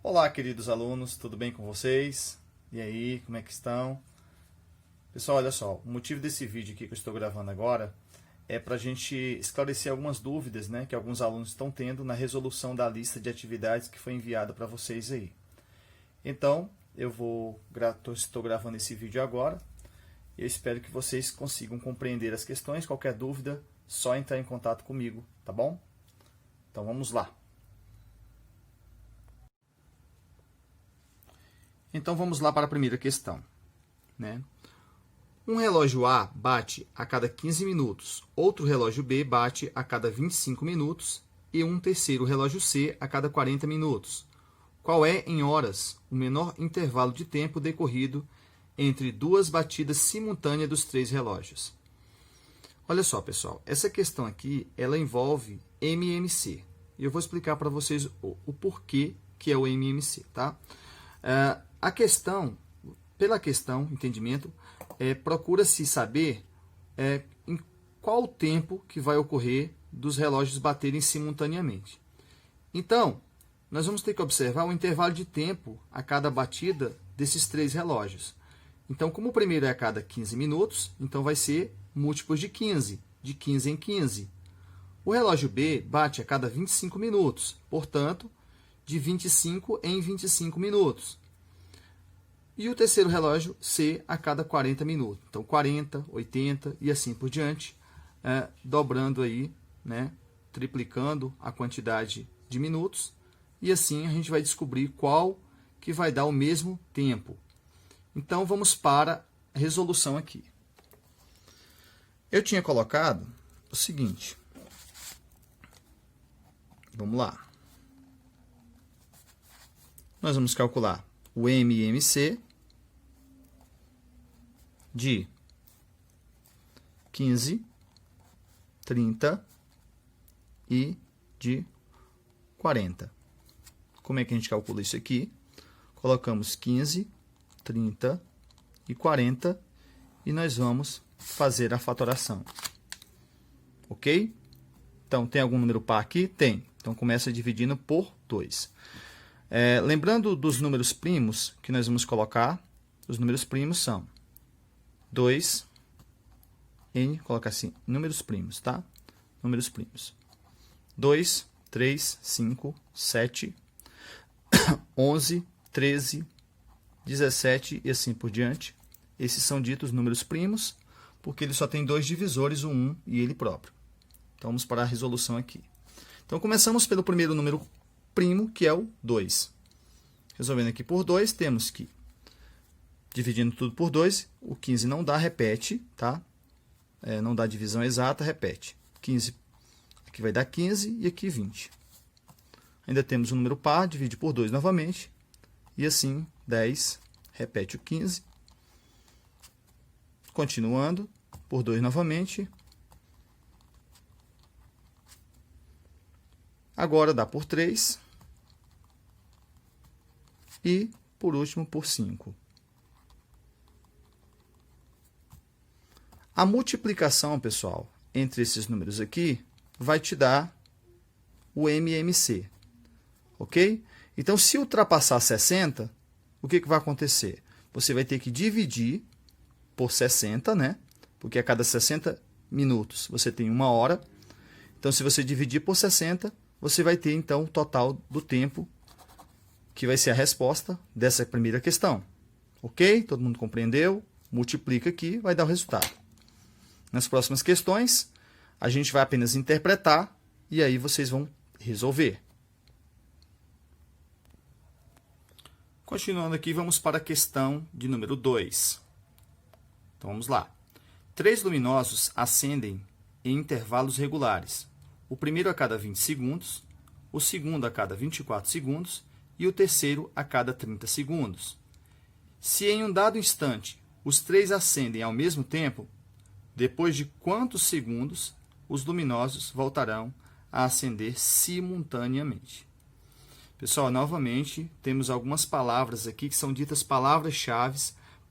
Olá, queridos alunos, tudo bem com vocês? E aí, como é que estão? Pessoal, olha só, o motivo desse vídeo aqui que eu estou gravando agora é para a gente esclarecer algumas dúvidas, né, que alguns alunos estão tendo na resolução da lista de atividades que foi enviada para vocês aí. Então, estou gravando esse vídeo agora e eu espero que vocês consigam compreender as questões. Qualquer dúvida, só entrar em contato comigo, tá bom? Então, vamos lá. Então vamos lá para a primeira questão, né? Um relógio A bate a cada 15 minutos, outro relógio B bate a cada 25 minutos e um terceiro relógio C a cada 40 minutos. Qual é, em horas, o menor intervalo de tempo decorrido entre duas batidas simultâneas dos três relógios? Olha só, pessoal, essa questão aqui, ela envolve MMC. E eu vou explicar para vocês o porquê que é o MMC, tá? Pela questão, entendimento, procura-se saber em qual tempo que vai ocorrer dos relógios baterem simultaneamente. Então, nós vamos ter que observar o intervalo de tempo a cada batida desses três relógios. Então, como o primeiro é a cada 15 minutos, então vai ser múltiplos de 15 em 15. O relógio B bate a cada 25 minutos, portanto, de 25 em 25 minutos. E o terceiro relógio C a cada 40 minutos. Então, 40, 80 e assim por diante, dobrando aí, né, triplicando a quantidade de minutos. E assim a gente vai descobrir qual que vai dar o mesmo tempo. Então, vamos para a resolução aqui. Eu tinha colocado o seguinte. Vamos lá. Nós vamos calcular o MMC de 15, 30 e de 40. Como é que a gente calcula isso aqui? Colocamos 15, 30 e 40 e nós vamos fazer a fatoração. Ok? Então, tem algum número par aqui? Tem. Então, começa dividindo por 2. Lembrando dos números primos que nós vamos colocar, os números primos são 2, N, coloca assim, números primos, tá? Números primos. 2, 3, 5, 7, 11, 13, 17 e assim por diante. Esses são ditos números primos, porque ele só tem dois divisores, o 1 e ele próprio. Então, vamos para a resolução aqui. Então, começamos pelo primeiro número primo, que é o 2. Resolvendo aqui por 2, temos que, dividindo tudo por 2, o 15 não dá, repete, tá? Não dá divisão exata, repete. 15, aqui vai dar 15 e aqui 20. Ainda temos um número par, divide por 2 novamente. E assim, 10, repete o 15. Continuando, por 2 novamente. Agora dá por 3. E, por último, por 5. A multiplicação, pessoal, entre esses números aqui, vai te dar o MMC. Ok? Então, se ultrapassar 60, o que vai acontecer? Você vai ter que dividir por 60, né? Porque a cada 60 minutos você tem 1 hora. Então, se você dividir por 60, você vai ter, então, o total do tempo que vai ser a resposta dessa primeira questão. Ok? Todo mundo compreendeu? Multiplica aqui, vai dar o resultado. Nas próximas questões, a gente vai apenas interpretar e aí vocês vão resolver. Continuando aqui, vamos para a questão de número 2. Então, vamos lá. 3 luminosos acendem em intervalos regulares. O primeiro a cada 20 segundos, o segundo a cada 24 segundos e o terceiro a cada 30 segundos. Se em um dado instante os 3 acendem ao mesmo tempo, depois de quantos segundos os luminosos voltarão a acender simultaneamente? Pessoal, novamente, temos algumas palavras aqui que são ditas palavras-chave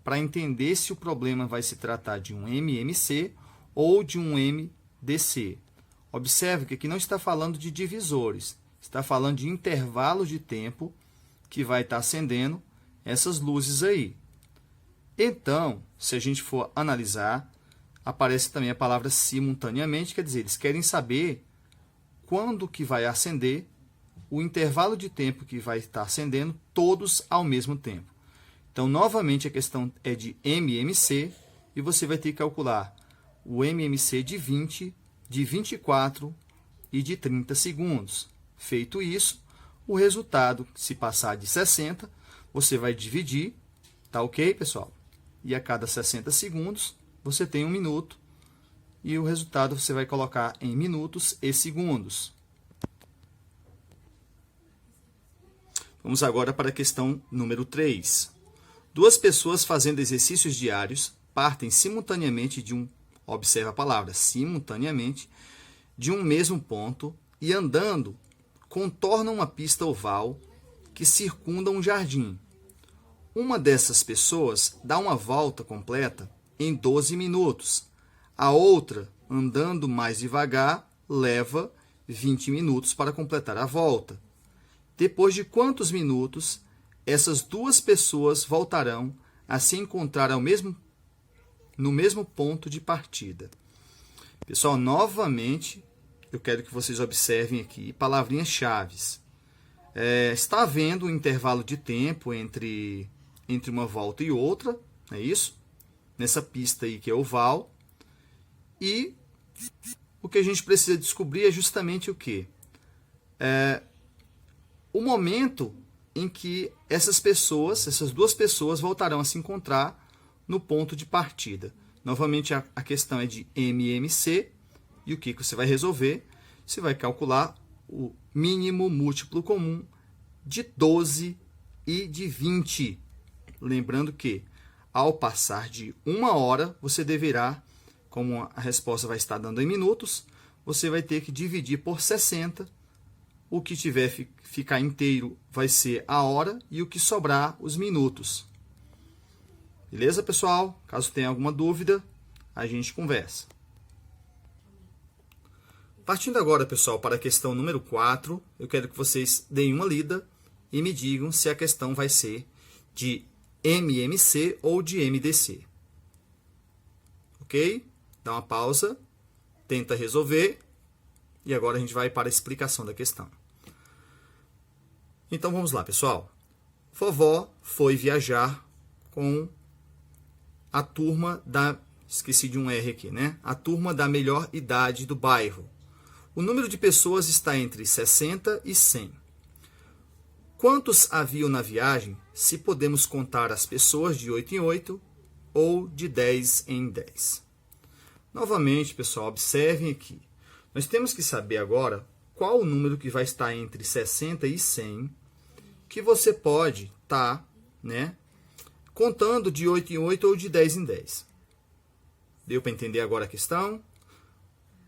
para entender se o problema vai se tratar de um MMC ou de um MDC. Observe que aqui não está falando de divisores, está falando de intervalos de tempo que vai estar acendendo essas luzes aí. Então, se a gente for analisar, aparece também a palavra simultaneamente, quer dizer, eles querem saber quando que vai acender, o intervalo de tempo que vai estar acendendo, todos ao mesmo tempo. Então, novamente, a questão é de MMC, e você vai ter que calcular o MMC de 20, de 24 e de 30 segundos. Feito isso, o resultado, se passar de 60, você vai dividir, tá ok, pessoal? E a cada 60 segundos, você tem 1 minuto, e o resultado você vai colocar em minutos e segundos. Vamos agora para a questão número 3. Duas pessoas fazendo exercícios diários partem simultaneamente de um, observa a palavra, simultaneamente, de um mesmo ponto e andando contornam uma pista oval que circunda um jardim. Uma dessas pessoas dá uma volta completa em 12 minutos. A outra, andando mais devagar, leva 20 minutos para completar a volta. Depois de quantos minutos essas duas pessoas voltarão a se encontrar no mesmo ponto de partida? Pessoal, novamente, eu quero que vocês observem aqui palavrinhas-chave. Está havendo um intervalo de tempo entre uma volta e outra, é isso? Nessa pista aí que é oval. E o que a gente precisa descobrir é justamente o quê? O momento em que essas duas pessoas voltarão a se encontrar no ponto de partida. Novamente, a questão é de MMC. E o que você vai resolver? Você vai calcular o mínimo múltiplo comum de 12 e de 20. Lembrando que, ao passar de 1 hora, você deverá, como a resposta vai estar dando em minutos, você vai ter que dividir por 60. O que ficar inteiro vai ser a hora e o que sobrar, os minutos. Beleza, pessoal? Caso tenha alguma dúvida, a gente conversa. Partindo agora, pessoal, para a questão número 4, eu quero que vocês deem uma lida e me digam se a questão vai ser de MMC ou de MDC. Ok? Dá uma pausa, tenta resolver e agora a gente vai para a explicação da questão. Então vamos lá, pessoal. Vovó foi viajar com a turma da... Esqueci de um R aqui, né? A turma da melhor idade do bairro. O número de pessoas está entre 60 e 100. Quantos haviam na viagem, se podemos contar as pessoas de 8 em 8 ou de 10 em 10? Novamente, pessoal, observem aqui. Nós temos que saber agora qual o número que vai estar entre 60 e 100, que você pode estar, contando de 8 em 8 ou de 10 em 10. Deu para entender agora a questão?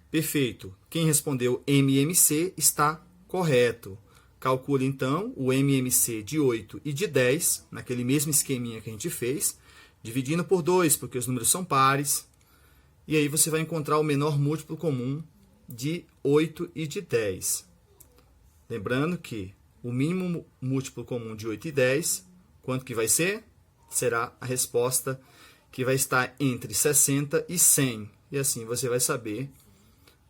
Perfeito. Quem respondeu MMC está correto. Calcule, então, o MMC de 8 e de 10, naquele mesmo esqueminha que a gente fez, dividindo por 2, porque os números são pares. E aí você vai encontrar o menor múltiplo comum de 8 e de 10. Lembrando que o mínimo múltiplo comum de 8 e 10, quanto que vai ser? Será a resposta que vai estar entre 60 e 100. E assim você vai saber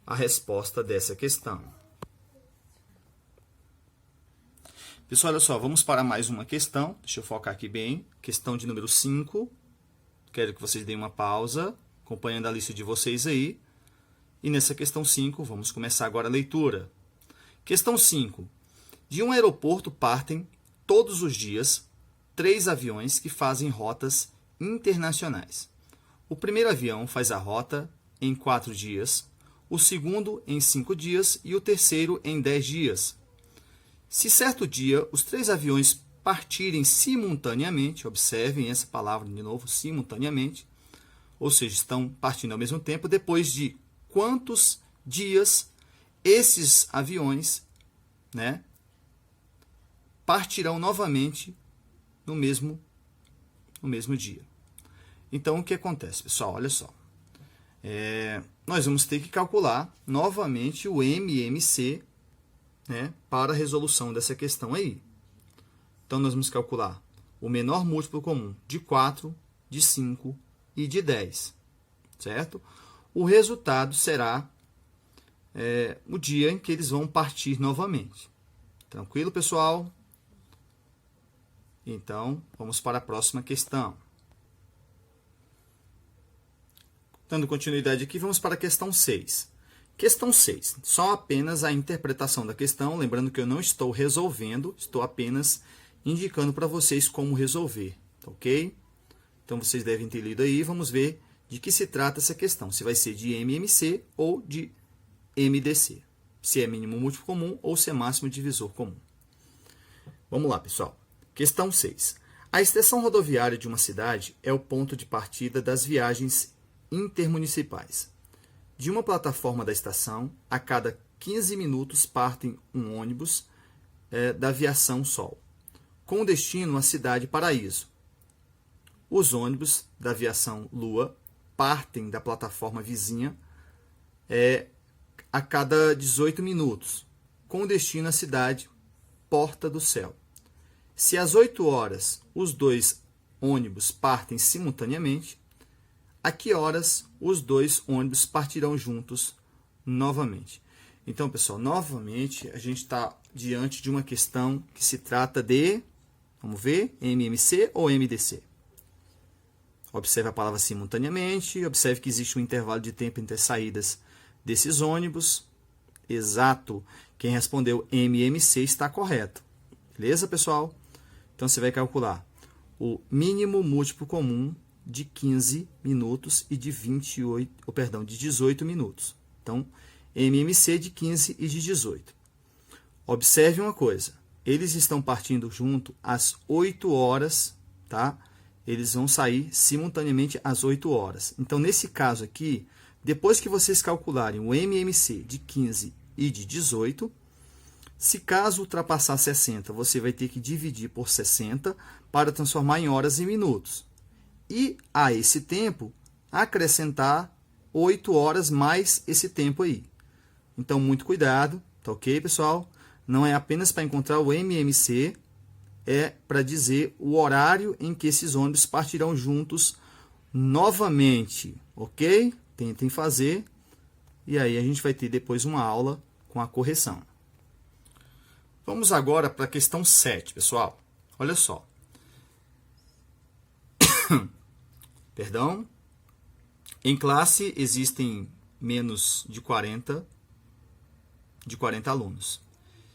a resposta dessa questão. Pessoal, olha só, vamos para mais uma questão. Deixa eu focar aqui bem. Questão de número 5. Quero que vocês deem uma pausa, acompanhando a lista de vocês aí. E nessa questão 5, vamos começar agora a leitura. Questão 5. De um aeroporto partem, todos os dias, 3 aviões que fazem rotas internacionais. O primeiro avião faz a rota em 4 dias, o segundo em 5 dias e o terceiro em 10 dias. Se certo dia os 3 aviões partirem simultaneamente, observem essa palavra de novo, simultaneamente, ou seja, estão partindo ao mesmo tempo, depois de quantos dias esses aviões, partirão novamente no mesmo dia. Então, o que acontece, pessoal? Olha só. Nós vamos ter que calcular novamente o MMC, para a resolução dessa questão aí. Então, nós vamos calcular o menor múltiplo comum de 4, de 5 e de 10, certo? O resultado será o dia em que eles vão partir novamente. Tranquilo, pessoal? Então, vamos para a próxima questão. Dando continuidade aqui, vamos para a questão 6. Questão 6. Só apenas a interpretação da questão, lembrando que eu não estou resolvendo, estou apenas indicando para vocês como resolver, ok? Então, vocês devem ter lido aí, vamos ver de que se trata essa questão, se vai ser de MMC ou de MDC, se é mínimo múltiplo comum ou se é máximo divisor comum. Vamos lá, pessoal. Questão 6. A estação rodoviária de uma cidade é o ponto de partida das viagens intermunicipais. De uma plataforma da estação, a cada 15 minutos partem um ônibus da Viação Sol, com destino à cidade Paraíso. Os ônibus da Viação Lua partem da plataforma vizinha a cada 18 minutos, com destino à cidade Porta do Céu. Se às 8 horas os dois ônibus partem simultaneamente, a que horas os dois ônibus partirão juntos novamente? Então, pessoal, novamente a gente está diante de uma questão que se trata de, vamos ver, MMC ou MDC? Observe a palavra simultaneamente, observe que existe um intervalo de tempo entre as saídas desses ônibus. Exato, quem respondeu MMC está correto. Beleza, pessoal? Então, você vai calcular o mínimo múltiplo comum de 15 minutos e de 18 minutos. Então, MMC de 15 e de 18. Observe uma coisa, eles estão partindo junto às 8 horas, tá? Eles vão sair simultaneamente às 8 horas. Então, nesse caso aqui, depois que vocês calcularem o MMC de 15 e de 18, se caso ultrapassar 60, você vai ter que dividir por 60 para transformar em horas e minutos. E a esse tempo, acrescentar 8 horas mais esse tempo aí. Então, muito cuidado, tá ok, pessoal? Não é apenas para encontrar o MMC, é para dizer o horário em que esses ônibus partirão juntos novamente, ok? Tentem fazer, e aí a gente vai ter depois uma aula com a correção. Vamos agora para a questão 7, pessoal. Olha só. Perdão. Em classe existem menos de 40 alunos.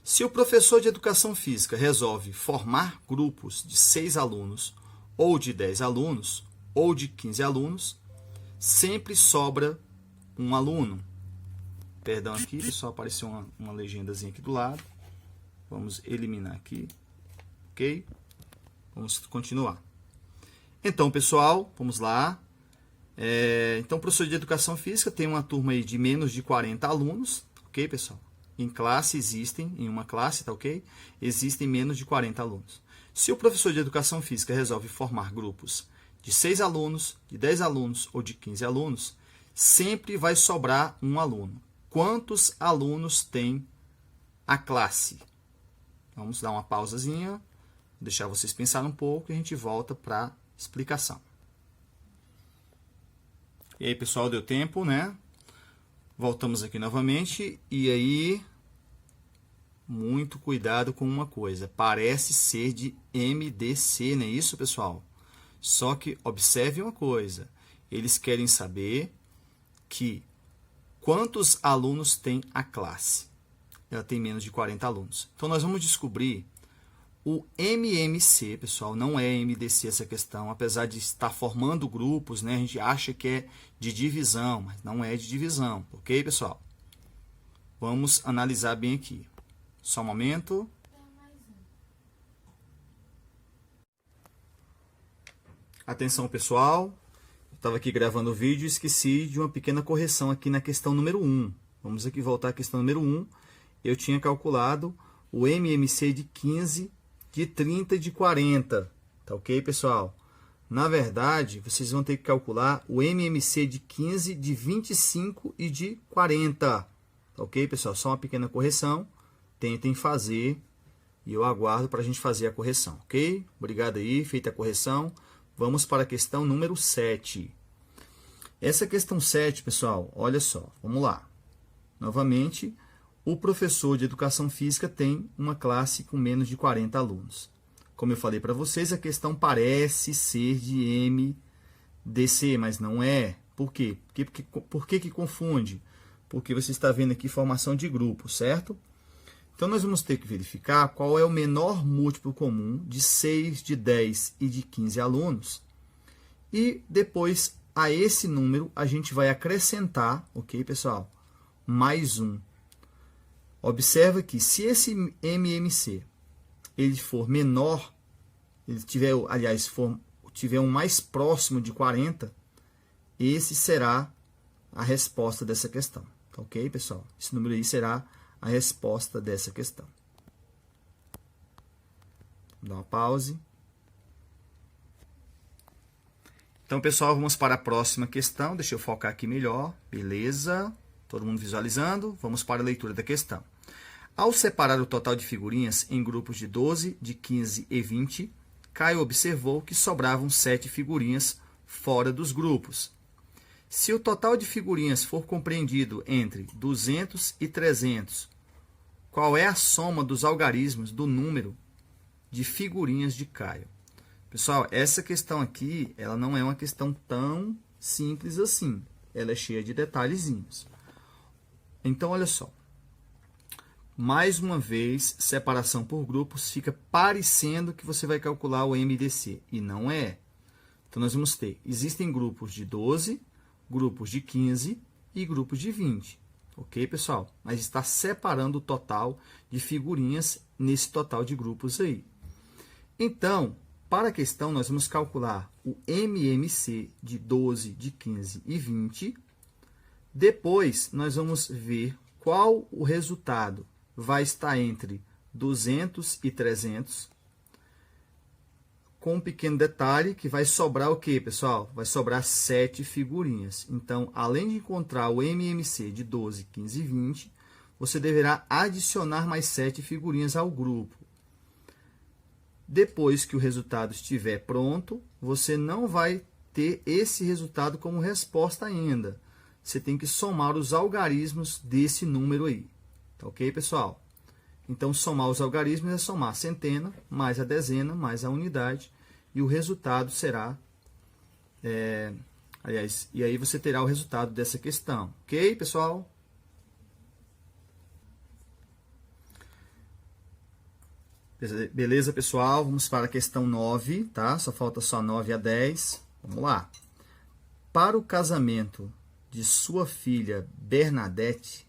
Se o professor de educação física resolve formar grupos de 6 alunos, ou de 10 alunos, ou de 15 alunos, sempre sobra um aluno. Perdão aqui, pessoal, apareceu uma legendazinha aqui do lado. Vamos eliminar aqui, ok? Vamos continuar. Então, pessoal, vamos lá. Então, o professor de educação física tem uma turma aí de menos de 40 alunos, ok, pessoal? Em classe existem, em uma classe, tá ok? Existem menos de 40 alunos. Se o professor de educação física resolve formar grupos de 6 alunos, de 10 alunos ou de 15 alunos, sempre vai sobrar um aluno. Quantos alunos tem a classe? Vamos dar uma pausazinha, deixar vocês pensarem um pouco e a gente volta para a explicação. E aí, pessoal, deu tempo, né? Voltamos aqui novamente e aí, muito cuidado com uma coisa. Parece ser de MDC, não é isso, pessoal? Só que observe uma coisa. Eles querem saber que quantos alunos tem a classe. Ela tem menos de 40 alunos. Então, nós vamos descobrir o MMC, pessoal, não é MDC essa questão, apesar de estar formando grupos, né, a gente acha que é de divisão, mas não é de divisão, ok, pessoal? Vamos analisar bem aqui. Só um momento. Atenção, pessoal. Estava aqui gravando o vídeo e esqueci de uma pequena correção aqui na questão número 1. Vamos aqui voltar à questão número 1. Eu tinha calculado o MMC de 15, de 30 e de 40. Tá ok, pessoal? Na verdade, vocês vão ter que calcular o MMC de 15, de 25 e de 40. Tá ok, pessoal? Só uma pequena correção. Tentem fazer E eu aguardo para a gente fazer a correção, ok? Obrigado aí, feita a correção. Vamos para a questão número 7. Essa questão 7, pessoal, olha só, vamos lá. Novamente, o professor de Educação Física tem uma classe com menos de 40 alunos. Como eu falei para vocês, a questão parece ser de MDC, mas não é. Por quê? Por que confunde? Porque você está vendo aqui formação de grupo, certo? Então, nós vamos ter que verificar qual é o menor múltiplo comum de 6, de 10 e de 15 alunos. E depois, a esse número, a gente vai acrescentar, ok, pessoal? Mais um. Observa que se esse MMC ele for menor, ele tiver, aliás, tiver um mais próximo de 40, esse será a resposta dessa questão. Ok, pessoal? Esse número aí será a resposta dessa questão. Vou dar uma pause. Então, pessoal, vamos para a próxima questão. Deixa eu focar aqui melhor. Beleza? Todo mundo visualizando? Vamos para a leitura da questão. Ao separar o total de figurinhas em grupos de 12, de 15 e 20, Caio observou que sobravam 7 figurinhas fora dos grupos. Se o total de figurinhas for compreendido entre 200 e 300, qual é a soma dos algarismos do número de figurinhas de Caio? Pessoal, essa questão aqui, ela não é uma questão tão simples assim. Ela é cheia de detalhezinhos. Então, olha só. Mais uma vez, separação por grupos fica parecendo que você vai calcular o MDC. E não é. Então, nós vamos ter, existem grupos de 12, grupos de 15 e grupos de 20. Ok, pessoal? Mas está separando o total de figurinhas nesse total de grupos aí. Então, para a questão, nós vamos calcular o MMC de 12, de 15 e 20. Depois, nós vamos ver qual o resultado vai estar entre 200 e 300. Com um pequeno detalhe que vai sobrar o quê, pessoal? Vai sobrar 7 figurinhas. Então, além de encontrar o MMC de 12, 15 e 20, você deverá adicionar mais 7 figurinhas ao grupo. Depois que o resultado estiver pronto, você não vai ter esse resultado como resposta ainda. Você tem que somar os algarismos desse número aí. Tá ok, pessoal? Então, somar os algarismos é somar a centena, mais a dezena, mais a unidade, e o resultado será... e aí você terá o resultado dessa questão. Ok, pessoal? Beleza, pessoal? Vamos para a questão 9, tá? Só falta só 9 a 10. Vamos lá. Para o casamento de sua filha Bernadette,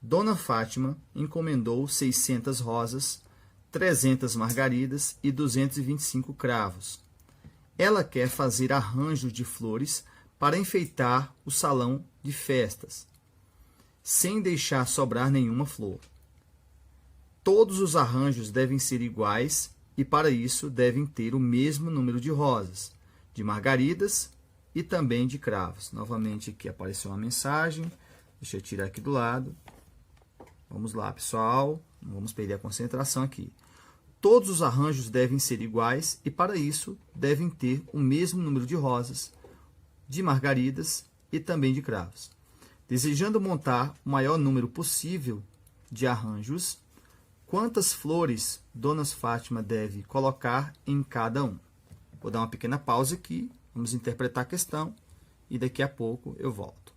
Dona Fátima encomendou 600 rosas, 300 margaridas e 225 cravos. Ela quer fazer arranjos de flores para enfeitar o salão de festas, sem deixar sobrar nenhuma flor. Todos os arranjos devem ser iguais e, para isso, devem ter o mesmo número de rosas, de margaridas e também de cravos. Novamente, aqui apareceu uma mensagem. Deixa eu tirar aqui do lado. Vamos lá, pessoal. Não vamos perder a concentração aqui. Todos os arranjos devem ser iguais e, para isso, devem ter o mesmo número de rosas, de margaridas e também de cravos. Desejando montar o maior número possível de arranjos, quantas flores Dona Fátima deve colocar em cada um? Vou dar uma pequena pausa aqui, vamos interpretar a questão e daqui a pouco eu volto.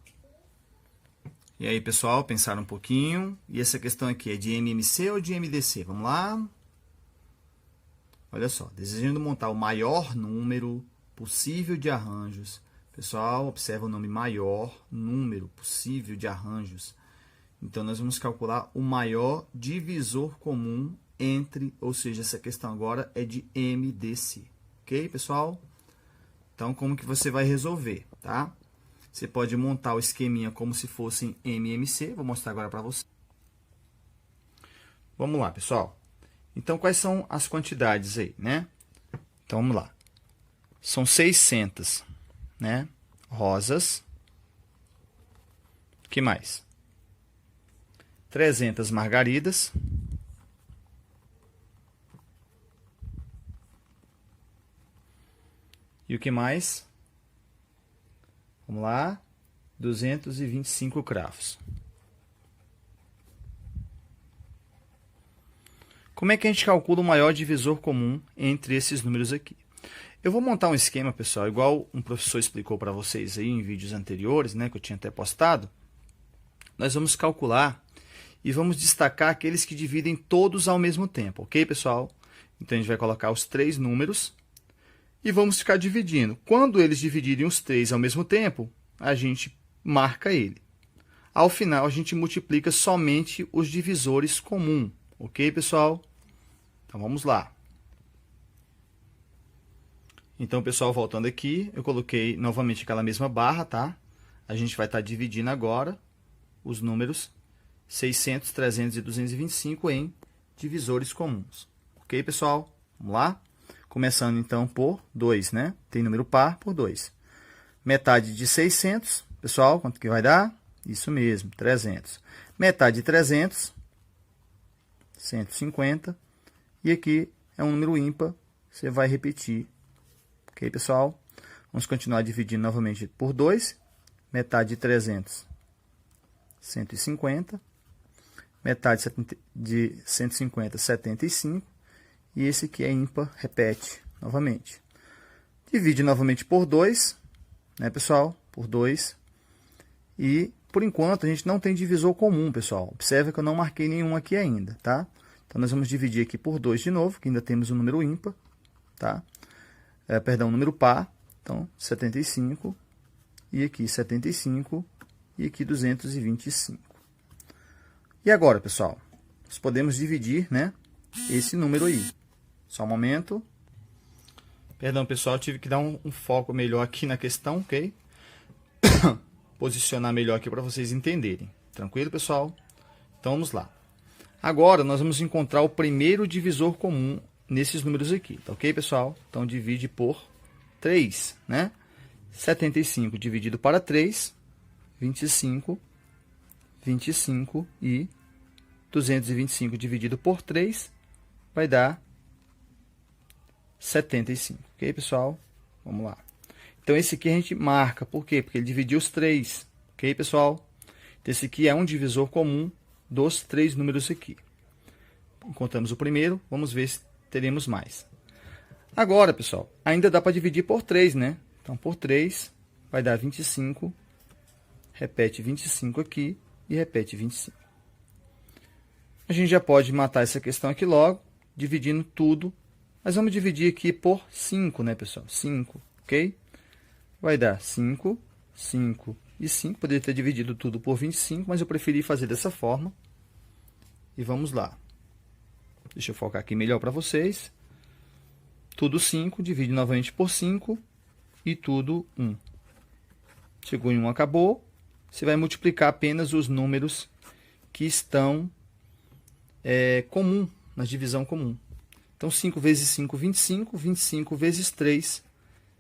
E aí, pessoal, pensaram um pouquinho. E essa questão aqui é de MMC ou de MDC? Vamos lá. Olha só, desejando montar o maior número possível de arranjos. Pessoal, observa o nome maior número possível de arranjos. Então, nós vamos calcular o maior divisor comum entre, ou seja, essa questão agora é de MDC. Ok, pessoal? Então, como que você vai resolver, tá? Você pode montar o esqueminha como se fossem MMC. Vou mostrar agora para você. Vamos lá, pessoal. Então, quais são as quantidades aí, né? Então, vamos lá. São 600, né? Rosas. O que mais? 300 margaridas. E o que mais? Vamos lá. 225 cravos. Como é que a gente calcula o maior divisor comum entre esses números aqui? Eu vou montar um esquema, pessoal, igual um professor explicou para vocês aí em vídeos anteriores, né, que eu tinha até postado. Nós vamos calcular e vamos destacar aqueles que dividem todos ao mesmo tempo, ok, pessoal? Então, a gente vai colocar os 3 números e vamos ficar dividindo. Quando eles dividirem os 3 ao mesmo tempo, a gente marca ele. Ao final, a gente multiplica somente os divisores comuns, ok, pessoal? Então, vamos lá. Então, pessoal, voltando aqui, eu coloquei novamente aquela mesma barra, tá? A gente vai estar dividindo agora os números 600, 300 e 225 em divisores comuns. Ok, pessoal? Vamos lá? Começando, então, por 2, né? Tem número par por 2. Metade de 600, pessoal, quanto que vai dar? Isso mesmo, 300. Metade de 300, 150. E aqui é um número ímpar, você vai repetir. Ok, pessoal? Vamos continuar dividindo novamente por 2. Metade de 300, 150. Metade de 150, 75. E esse aqui é ímpar, repete novamente. Divide novamente por 2, né, pessoal? Por 2. E, por enquanto, a gente não tem divisor comum, pessoal. Observe que eu não marquei nenhum aqui ainda, tá? Então, nós vamos dividir aqui por 2 de novo, que ainda temos um número ímpar, tá? Perdão, número par, então 75, e aqui 75, e aqui 225. E agora, pessoal, nós podemos dividir, né, esse número aí. Só um momento. Perdão, pessoal, tive que dar um foco melhor aqui na questão, ok? Posicionar melhor aqui para vocês entenderem. Tranquilo, pessoal? Então, vamos lá. Agora, nós vamos encontrar o primeiro divisor comum nesses números aqui, tá ok, pessoal? Então, divide por 3, né? 75 dividido para 3, 25, 25 e 225 dividido por 3 vai dar 75, ok, pessoal? Vamos lá. Então, esse aqui a gente marca, por quê? Porque ele dividiu os 3, ok, pessoal? Então, esse aqui é um divisor comum dos 3 números aqui. Encontramos o primeiro, vamos ver se teremos mais. Agora, pessoal, ainda dá para dividir por 3, né? Então, por 3 vai dar 25, repete 25 aqui e repete 25. A gente já pode matar essa questão aqui logo, dividindo tudo. Mas vamos dividir aqui por 5, né, pessoal? 5, ok? Vai dar 5, 5 e 5. Poderia ter dividido tudo por 25, mas eu preferi fazer dessa forma. E vamos lá. Deixa eu focar aqui melhor para vocês. Tudo 5, divide novamente por 5 e tudo 1. Chegou em 1, acabou. Você vai multiplicar apenas os números que estão comum, na divisão comum. Então, 5 vezes 5, 25. 25 vezes 3,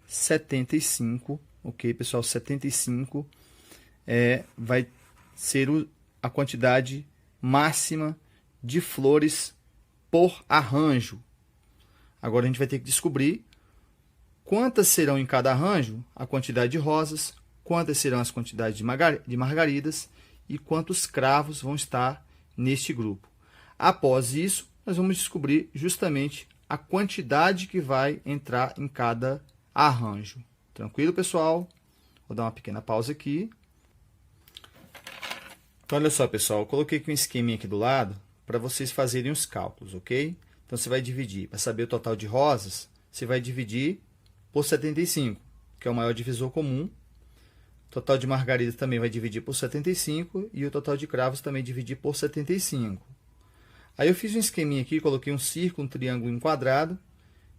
75. Ok, pessoal? 75 vai ser a quantidade máxima de flores por arranjo. Agora, a gente vai ter que descobrir quantas serão em cada arranjo a quantidade de rosas, quantas serão as quantidades de margaridas e quantos cravos vão estar neste grupo. Após isso, nós vamos descobrir justamente a quantidade que vai entrar em cada arranjo. Tranquilo, pessoal? Vou dar uma pequena pausa aqui. Então, olha só, pessoal, eu coloquei aqui um esqueminha aqui do lado para vocês fazerem os cálculos, ok? Então, você vai dividir, para saber o total de rosas, você vai dividir por 75, que é o maior divisor comum. O total de margaridas também vai dividir por 75 e o total de cravos também dividir por 75. Aí eu fiz um esqueminha aqui, coloquei um círculo, um triângulo e um quadrado.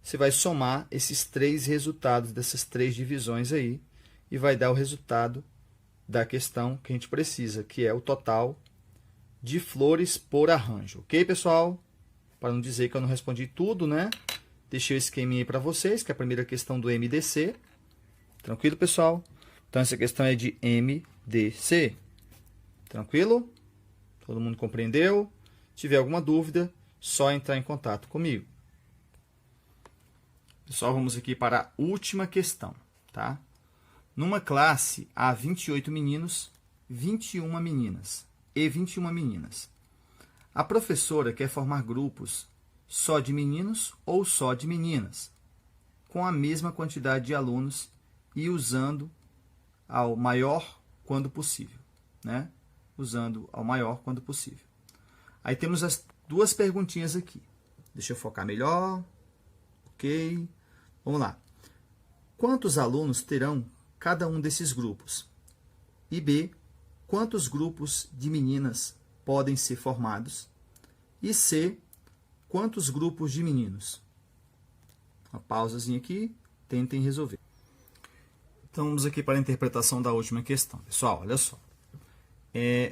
Você vai somar esses 3 resultados dessas 3 divisões aí e vai dar o resultado da questão que a gente precisa, que é o total de flores por arranjo. Ok, pessoal? Para não dizer que eu não respondi tudo, né? Deixei o esqueminha aí para vocês, que é a primeira questão do MDC. Tranquilo, pessoal? Então, essa questão é de MDC. Tranquilo? Todo mundo compreendeu? Se tiver alguma dúvida, só entrar em contato comigo. Pessoal, vamos aqui para a última questão, tá? Numa classe há 28 meninos, 21 meninas e 21 meninas. A professora quer formar grupos só de meninos ou só de meninas, com a mesma quantidade de alunos e usando ao maior quando possível, né? Usando ao maior quando possível. Aí temos as duas perguntinhas aqui. Deixa eu focar melhor. Ok. Vamos lá. Quantos alunos terão cada um desses grupos? E B, quantos grupos de meninas podem ser formados? E C, quantos grupos de meninos? Uma pausazinha aqui, tentem resolver. Então vamos aqui para a interpretação da última questão. Pessoal, olha só.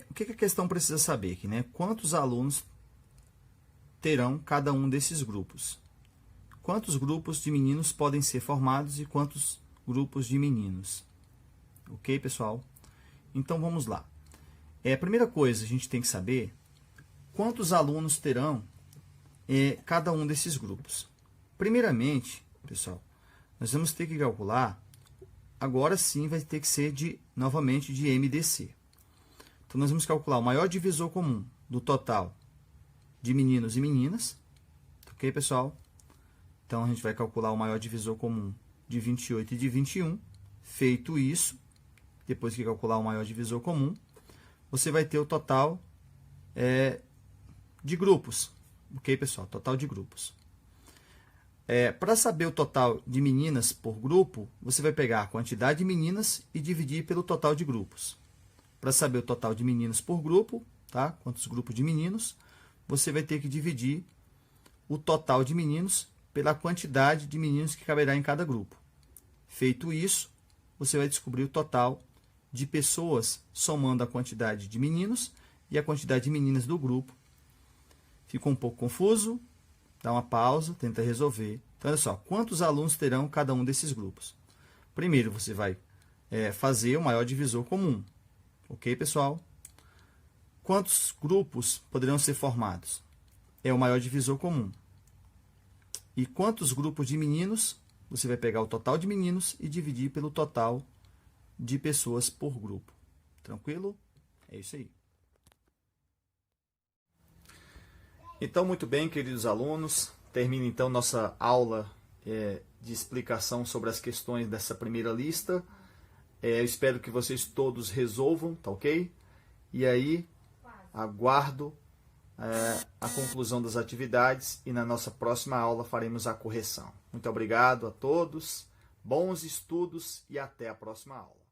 O que a questão precisa saber aqui, né? Quantos alunos terão cada um desses grupos? Quantos grupos de meninos podem ser formados e quantos grupos de meninos? Ok, pessoal? Então vamos lá. A primeira coisa a gente tem que saber quantos alunos terão cada um desses grupos. Primeiramente, pessoal, nós vamos ter que calcular, agora sim vai ter que ser novamente de MDC. Então nós vamos calcular o maior divisor comum do total de meninos e meninas. Ok, pessoal? Então a gente vai calcular o maior divisor comum de 28 e de 21. Feito isso, depois que calcular o maior divisor comum, você vai ter o total de grupos. Ok, pessoal? Total de grupos. Para saber o total de meninas por grupo, você vai pegar a quantidade de meninas e dividir pelo total de grupos. Para saber o total de meninas por grupo, tá? Quantos grupos de meninos, você vai ter que dividir o total de meninos pela quantidade de meninos que caberá em cada grupo. Feito isso, você vai descobrir o total de pessoas somando a quantidade de meninos e a quantidade de meninas do grupo. Ficou um pouco confuso? Dá uma pausa, tenta resolver. Então, olha só, quantos alunos terão cada um desses grupos? Primeiro, você vai fazer o maior divisor comum. Ok, pessoal? Quantos grupos poderão ser formados? É o maior divisor comum. E quantos grupos de meninos? Você vai pegar o total de meninos e dividir pelo total de pessoas por grupo. Tranquilo? É isso aí. Então, muito bem, queridos alunos. Termina então nossa aula de explicação sobre as questões dessa primeira lista. Eu espero que vocês todos resolvam, tá ok? E aí, aguardo a conclusão das atividades e na nossa próxima aula faremos a correção. Muito obrigado a todos, bons estudos e até a próxima aula.